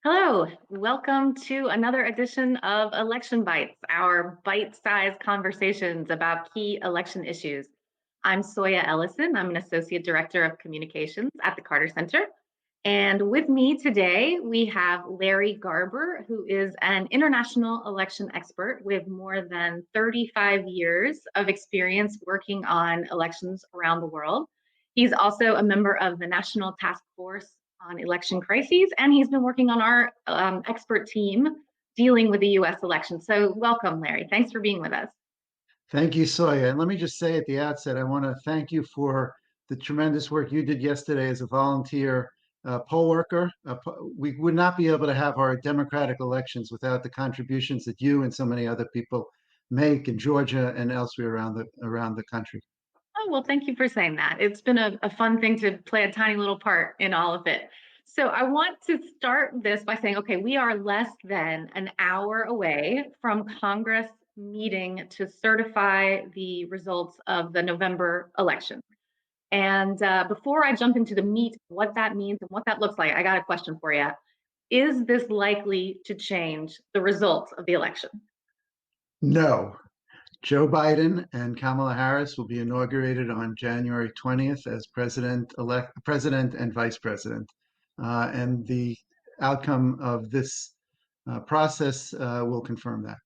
Hello, welcome to another edition of Election Bites, our bite-sized conversations about key election issues. I'm Soya Ellison. I'm an Associate Director of Communications at the Carter Center. And with me today, we have Larry Garber, who is an international election expert with more than 35 years of experience working on elections around the world. He's also a member of the National Task Force on Election Crises, and he's been working on our expert team dealing with the US election. So, welcome, Larry. Thanks for being with us. Thank you, Soya. And let me just say at the outset, I want to thank you for the tremendous work you did yesterday as a volunteer poll worker. We would not be able to have our democratic elections without the contributions that you and so many other people make in Georgia and elsewhere around the country. Oh, well, thank you for saying that. It's been a fun thing to play a tiny little part in all of it. So, I want to start this by saying, okay, we are less than an hour away from Congress meeting to certify the results of the November election. And before I jump into the meat, what that means and what that looks like, I got a question for you. Is this likely to change the results of the election? No, Joe Biden and Kamala Harris will be inaugurated on January 20th as president and vice president. And the outcome of this process will confirm that.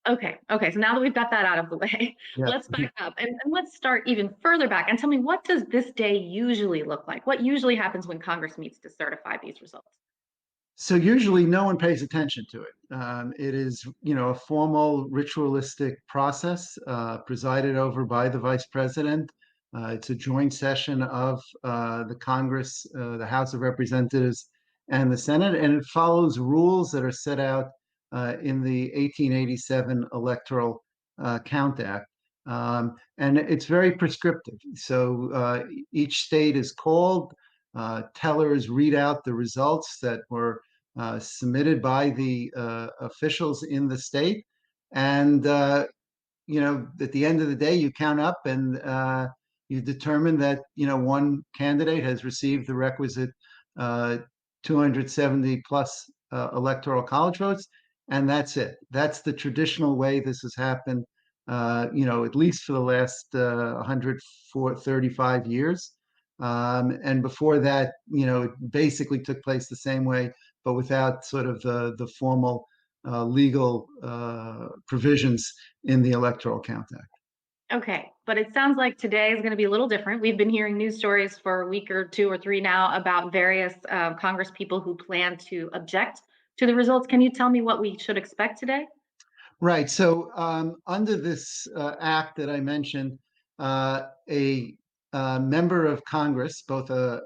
Okay. So now that we've got that out of the way, Yeah. let's back up and let's start even further back and tell me, what does this day usually look like? What usually happens when Congress meets to certify these results? So usually no one pays attention to it. It is, a formal ritualistic process presided over by the vice president. It's a joint session of the Congress, the House of Representatives, and the Senate, and it follows rules that are set out in the 1887 Electoral Count Act. And it's very prescriptive. So each state is called. Tellers read out the results that were submitted by the officials in the state. And, at the end of the day, you count up and you determine that, one candidate has received the requisite 270 plus electoral college votes. And that's it. That's the traditional way this has happened, at least for the last 135 years. And before that, it basically took place the same way, but without sort of the formal legal provisions in the Electoral Count Act. Okay, but it sounds like today is going to be a little different. We've been hearing news stories for a week or two or three now about various Congress people who plan to object to the results. Can you tell me what we should expect today? Right. So under this act that I mentioned, a member of Congress, both a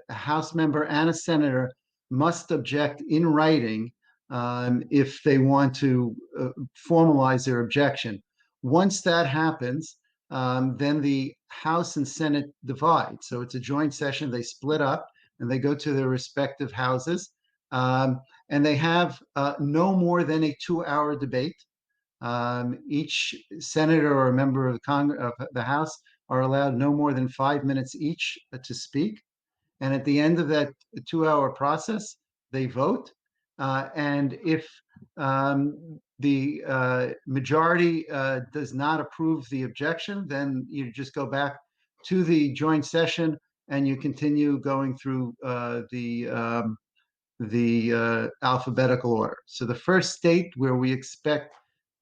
House member and a senator, must object in writing if they want to formalize their objection. Once that happens, then the House and Senate divide. So it's a joint session. They split up and they go to their respective houses. And they have no more than a 2 hour debate. Each senator or a member of the House are allowed no more than 5 minutes each to speak. And at the end of that 2 hour process, they vote. And if the majority does not approve the objection, then you just go back to the joint session and you continue going through the alphabetical order. So the first state where we expect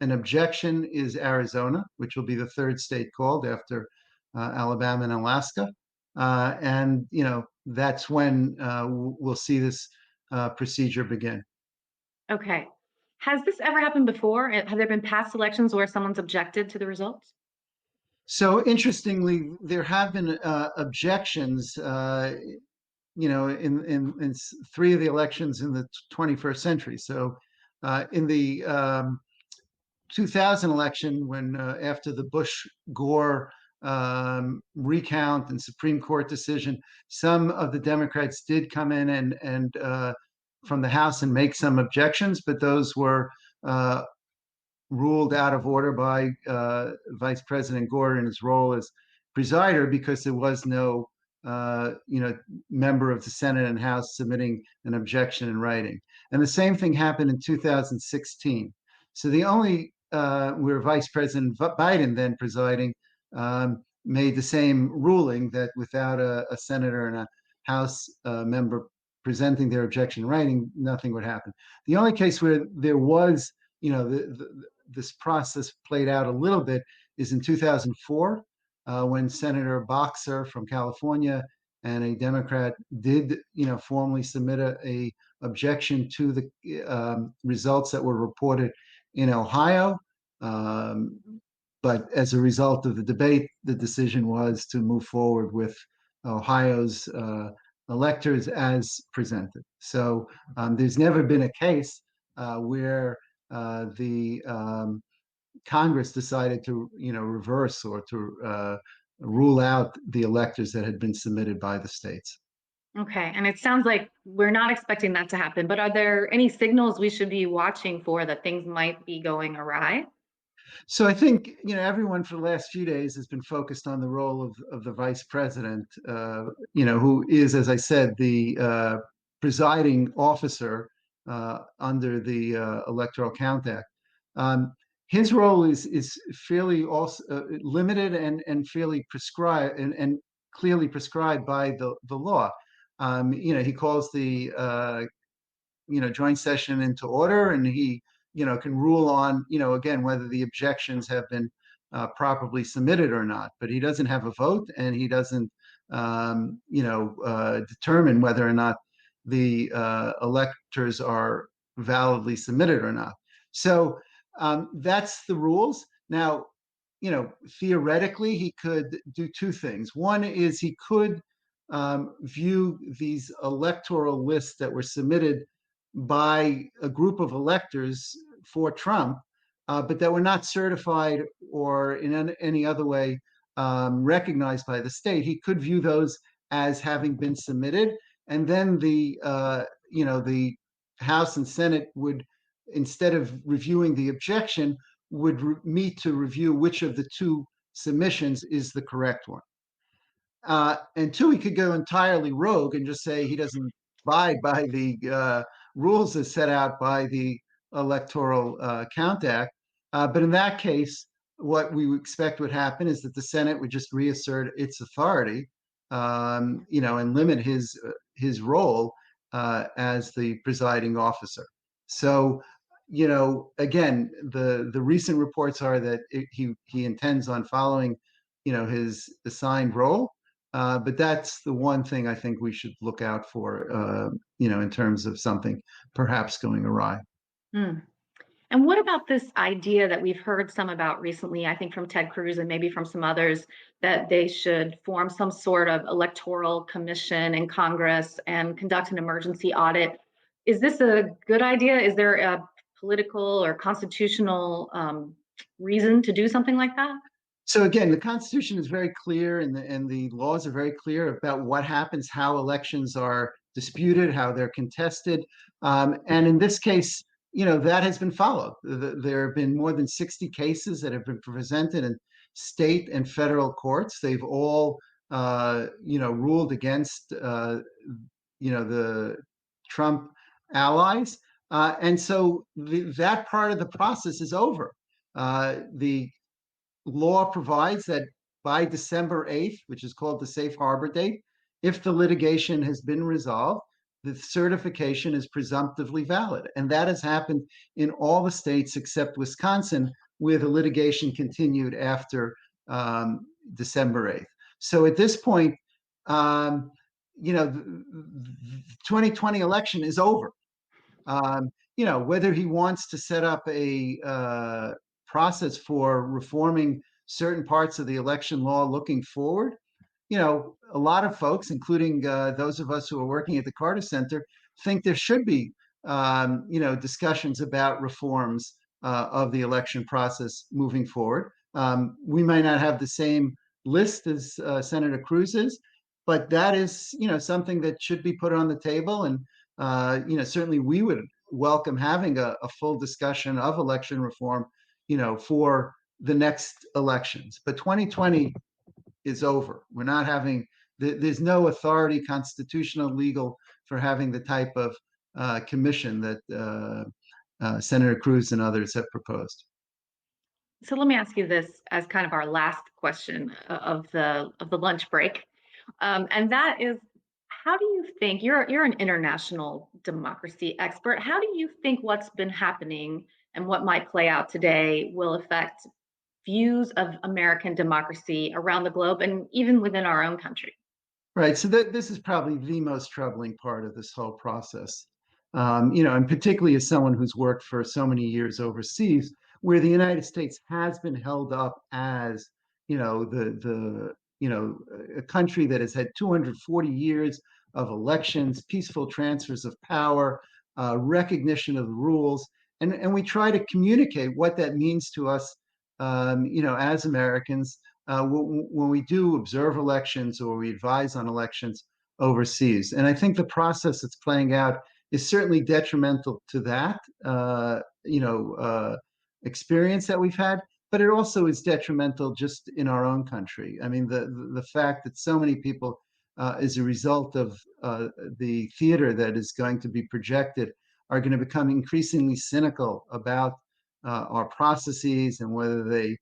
an objection is Arizona, which will be the third state called after Alabama and Alaska. And, that's when we'll see this procedure begin. Okay. Has this ever happened before? Have there been past elections where someone's objected to the results? So interestingly, there have been objections, in three of the elections in the 21st century. So in the 2000 election, when after the Bush Gore recount and Supreme Court decision, some of the Democrats did come in and from the House and make some objections, but those were ruled out of order by Vice President Gore in his role as presider because there was no member of the Senate and House submitting an objection in writing. And the same thing happened in 2016. So the only where Vice President Biden, then presiding, made the same ruling that without a senator and a House member presenting their objection in writing, nothing would happen. The only case where there was, this process played out a little bit is in 2004, when Senator Boxer from California and a Democrat did, formally submit a objection to the results that were reported in Ohio. Um, but as a result of the debate, the decision was to move forward with Ohio's electors as presented. So there's never been a case where the Congress decided to, reverse or to rule out the electors that had been submitted by the states. Okay, and it sounds like we're not expecting that to happen, but are there any signals we should be watching for that things might be going awry? So I think, everyone for the last few days has been focused on the role of the vice president, who is, as I said, the presiding officer under the Electoral Count Act. Um, his role is fairly also limited and fairly prescribed and clearly prescribed by the law. He calls the joint session into order, and he can rule on again whether the objections have been properly submitted or not. But he doesn't have a vote, and he doesn't determine whether or not the electors are validly submitted or not. So that's the rules. Now, theoretically, he could do two things. One is he could view these electoral lists that were submitted by a group of electors for Trump, but that were not certified or in any other way recognized by the state. He could view those as having been submitted, and then the House and Senate would, instead of reviewing the objection, would meet to review which of the two submissions is the correct one. And two, he could go entirely rogue and just say he doesn't abide by the rules as set out by the Electoral Count Act. But in that case, what we expect would happen is that the Senate would just reassert its authority, and limit his role as the presiding officer. So, again, the recent reports are that he intends on following, his assigned role. But that's the one thing I think we should look out for, in terms of something perhaps going awry. Hmm. And what about this idea that we've heard some about recently, I think from Ted Cruz and maybe from some others, that they should form some sort of electoral commission in Congress and conduct an emergency audit? Is this a good idea? Is there a political or constitutional reason to do something like that? So again, the Constitution is very clear, and the laws are very clear about what happens, how elections are disputed, how they're contested, and in this case, that has been followed. There have been more than 60 cases that have been presented in state and federal courts. They've all, ruled against, the Trump allies, and so that part of the process is over. The law provides that by December 8th, which is called the safe harbor date, if the litigation has been resolved, the certification is presumptively valid. And that has happened in all the states except Wisconsin, where the litigation continued after December 8th. So at this point, the 2020 election is over. Whether he wants to set up a process for reforming certain parts of the election law looking forward, a lot of folks, including those of us who are working at the Carter Center, think there should be, discussions about reforms of the election process moving forward. We might not have the same list as Senator Cruz's, but that is, something that should be put on the table. And, certainly we would welcome having a full discussion of election reform, for the next elections. But 2020 is over. We're not having, there's no authority, constitutional, legal, for having the type of commission that Senator Cruz and others have proposed. So let me ask you this as kind of our last question of the lunch break, and that is, how do you think you're an international democracy expert? How do you think what's been happening and what might play out today will affect views of American democracy around the globe and even within our own country? Right. So this is probably the most troubling part of this whole process. And particularly as someone who's worked for so many years overseas, where the United States has been held up as, a country that has had 240 years of elections, peaceful transfers of power, recognition of the rules, and we try to communicate what that means to us, as Americans when we do observe elections or we advise on elections overseas. And I think the process that's playing out is certainly detrimental to that, experience that we've had. But it also is detrimental just in our own country. I mean, the fact that so many people, as a result of the theater that is going to be projected, are going to become increasingly cynical about our processes and whether they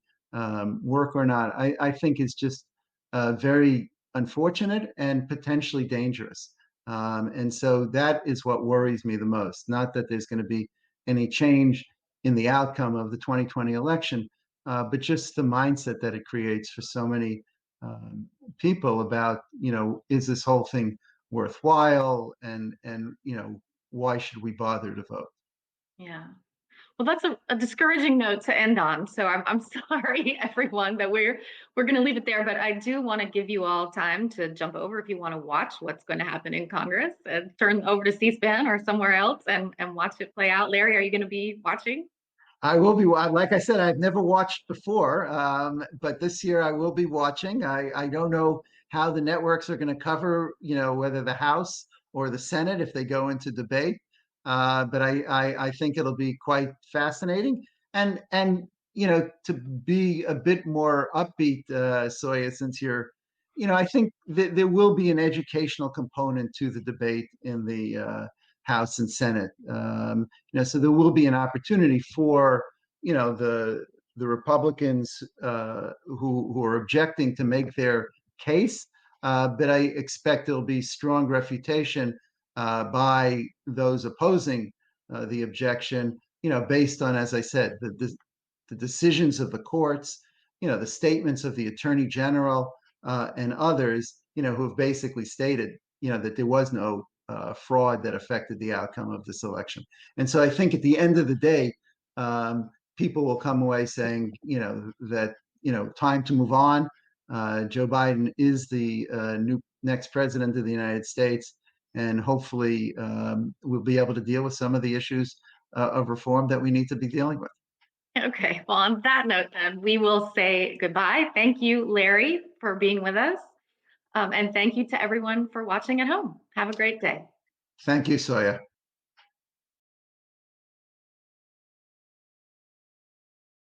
work or not, I think is just very unfortunate and potentially dangerous. And so that is what worries me the most. Not that there's going to be any change in the outcome of the 2020 election, but just the mindset that it creates for so many people about, is this whole thing worthwhile, and why should we bother to vote? Yeah. Well, that's a discouraging note to end on. So I'm sorry, everyone, that we're going to leave it there. But I do want to give you all time to jump over if you want to watch what's going to happen in Congress and turn over to C-SPAN or somewhere else and watch it play out. Larry, are you going to be watching? I will be, like I said, I've never watched before, but this year I will be watching. I don't know how the networks are going to cover, whether the House or the Senate if they go into debate. But I think it'll be quite fascinating. And to be a bit more upbeat, Soya, since I think that there will be an educational component to the debate in the House and Senate. So there will be an opportunity for the Republicans who are objecting to make their case, but I expect there'll be strong refutation by those opposing the objection. Based on, as I said, the decisions of the courts, the statements of the Attorney General and others, who have basically stated, that there was no fraud that affected the outcome of this election. And so I think at the end of the day, people will come away saying, that, time to move on. Joe Biden is the new next president of the United States, and hopefully we'll be able to deal with some of the issues of reform that we need to be dealing with. Okay. Well, on that note, then we will say goodbye. Thank you, Larry, for being with us. And thank you to everyone for watching at home. Have a great day. Thank you, Soya.